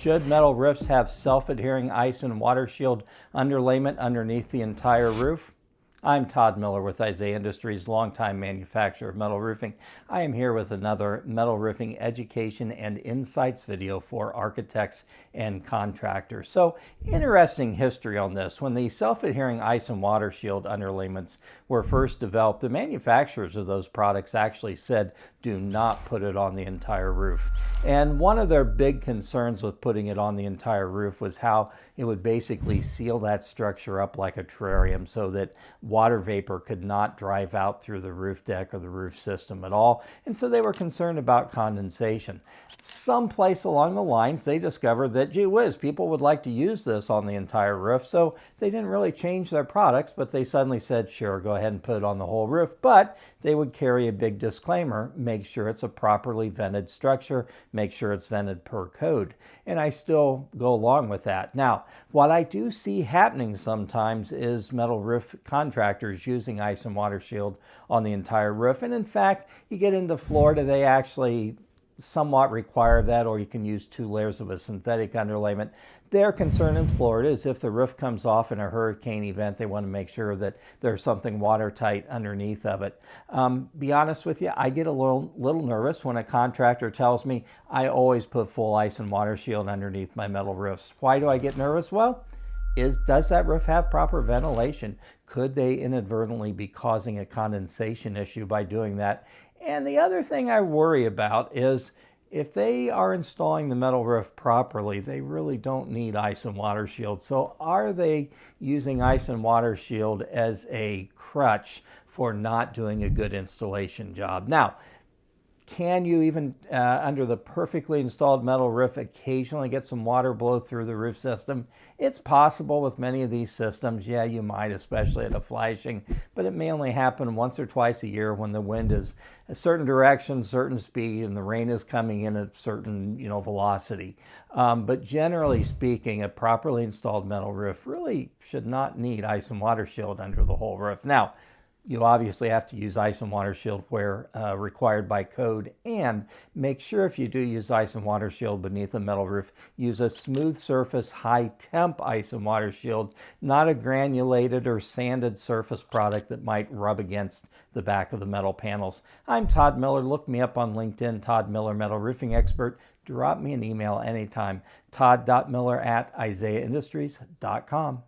Should metal roofs have self-adhering ice and water shield underlayment underneath the entire roof? I'm Todd Miller with Isaiah Industries, longtime manufacturer of metal roofing. I am here with another metal roofing education and insights video for architects and contractors. So, interesting history on this. When the self-adhering ice and water shield underlayments were first developed, the manufacturers of those products actually said, do not put it on the entire roof. And one of their big concerns with putting it on the entire roof was how it would basically seal that structure up like a terrarium so that water vapor could not drive out through the roof deck or the roof system at all. And so they were concerned about condensation. Someplace along the lines, they discovered that, gee whiz, people would like to use this on the entire roof. So they didn't really change their products, but they suddenly said, sure, go ahead and put it on the whole roof. But they would carry a big disclaimer, make sure it's a properly vented structure, make sure it's vented per code. And I still go along with that. Now, what I do see happening sometimes is metal roof contractors using ice and water shield on the entire roof. And in fact, you get into Florida, they actually somewhat require that, or you can use 2 layers of a synthetic underlayment. Their concern in Florida is if the roof comes off in a hurricane event, they want to make sure that there's something watertight underneath of it. Be honest with you, I get a little nervous when a contractor tells me I always put full ice and water shield underneath my metal roofs. Why do I get nervous? Well, does that roof have proper ventilation? Could they inadvertently be causing a condensation issue by doing that? And the other thing I worry about is if they are installing the metal roof properly, they really don't need ice and water shield. So are they using ice and water shield as a crutch for not doing a good installation job? Now, can you even, under the perfectly installed metal roof, occasionally get some water blow through the roof system? It's possible with many of these systems. Yeah, you might, especially at a flashing, but it may only happen once or twice a year when the wind is a certain direction, certain speed, and the rain is coming in at certain, velocity. But generally speaking, a properly installed metal roof really should not need ice and water shield under the whole roof. Now, you obviously have to use ice and water shield where required by code, and make sure if you do use ice and water shield beneath a metal roof, use a smooth surface, high temp ice and water shield, not a granulated or sanded surface product that might rub against the back of the metal panels. I'm Todd Miller. Look me up on LinkedIn, Todd Miller, Metal Roofing Expert. Drop me an email anytime, todd.miller@isaiahindustries.com.